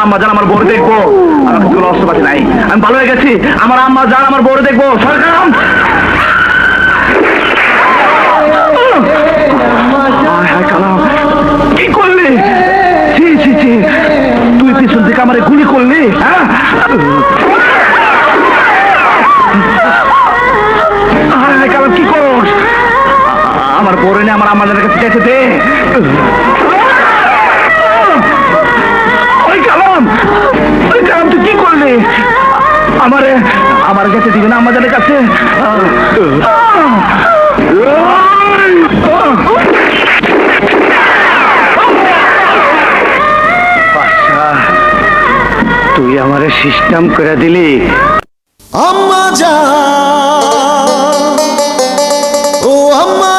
আম্মা জান আমার বড় দেখবো। আমার কাছে কোনো অস্ত্রপাতি নাই, আমি ভালো হয়ে গেছি। আমার আম্মা জান আমার বড় দেখবো। সরকার কি করলি? ছি ছি ছি, তুই পিছন থেকে আমারে গুলি করলি? হ্যাঁ, কালাম কি করস? আমার বড় নে আমার আম্মাদের কাছে যেতে দে। ওই কালাম তুই কি করলি? আমার কাছে দিবি না আম্মাদের কাছে? তুই আমারে সিস্টেম করে দিলি। আম্মা জান, ও আম্মা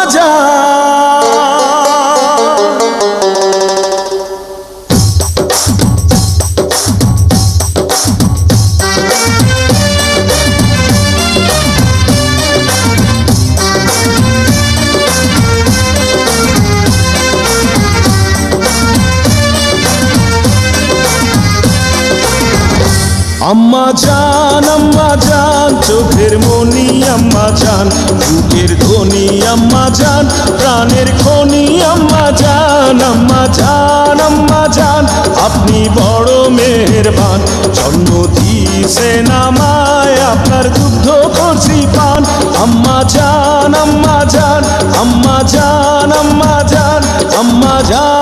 জান, আম্মা জান, চোখের মনি আম্মা জান, বুকের ধ্বনি আম্মা জান, প্রাণের খনি আম্মা জান। আম্মা জান, আম্মা জান, আপনি বড় মেহেরবান, জন্ম দিয়েছেন আমায়, আপনার দুগ্ধ করছি পান। আম্মা জান, আম্মা জান, আম্মা জান, আম্মা জান, আম্মা জান।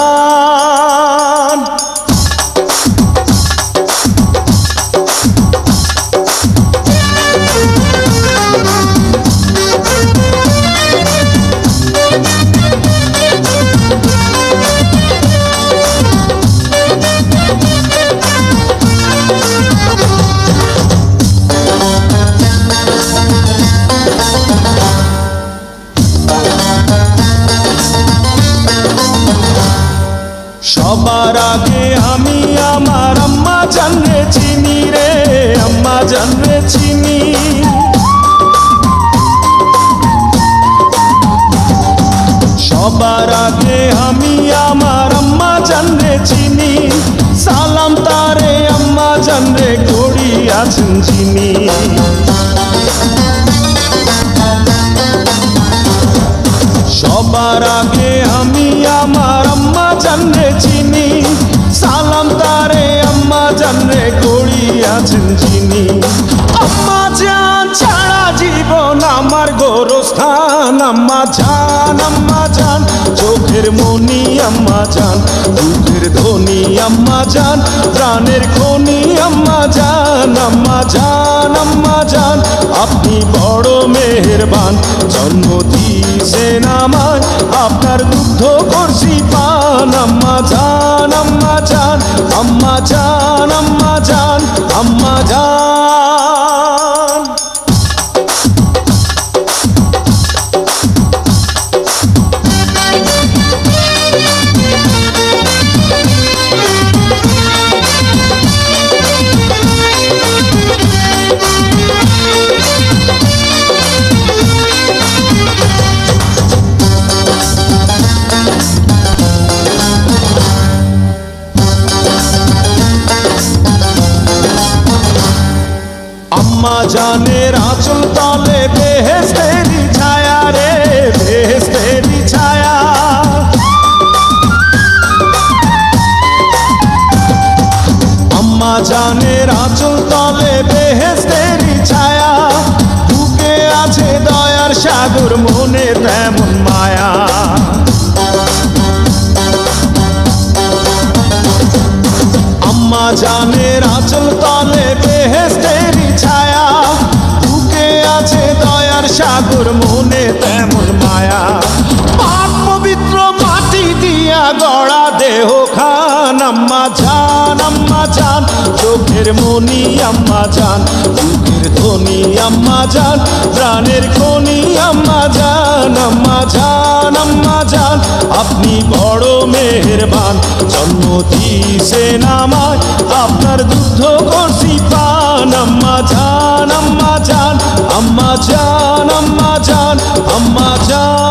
সবার আগে আমি আমার আম্মা জানরে চিনি রে, আম্মা জানরে চিনি। সবার আগে আমি আমার আম্মা জানরে চিনি, সালাম তারে আম্মা জানরে করি আছেন যিনি। সবার আগে আমি আমার আম্মা জানরে চিনি, সালাম তারে আম্মা জানরে করি আছেন যিনি। আম্মা জান ছাড়া জীবন আমার গোরস্থান। আম্মা জান, আম্মা জান, চোখের মনি আম্মা জান, বুকের ধ্বনি আম্মা জান, প্রাণের খনি আম্মা জান। আম্মা জান, আম্মা জান, আপনি বড় মেহেরবান, জন্ম দিয়েছেন আমায়, আপনার দুগ্ধ করছি পান। আম্মা জান, আম্মা জান, আম্মা জান, আম্মা জান, আম্মা জান। আম্মা জানের আঁচল তলে বেহেশতেরি ছায়া রে, বেহেশতেরি ছায়া। আম্মা জানের আঁচল তলে বেহেশতেরি ছায়া, বুকে আছে দয়ার সাগর, মনে তেমন মায়া। আম্মা জানের আঁচল তলে বেহেশতেরি ছায়া, বুকে আছে দয়ার সাগর, মনে তেমন মায়া। পাক পবিত্র মাটি দিয়া গড়া দেহ খান। আম্মা জান, আম্মা জান, চোখের মনি আম্মা জান, বুকের ধ্বনি আম্মা জান, প্রাণের খনি আম্মা জান। আম্মা জান, আম্মা জান, আপনি বড় মেহেরবান, জন্ম দিয়েছেন আমায়, আপনার দুগ্ধ করছি পান। আম্মা জান, আম্মা জান, আম্মা জান, আম্মা জান, আম্মা জান।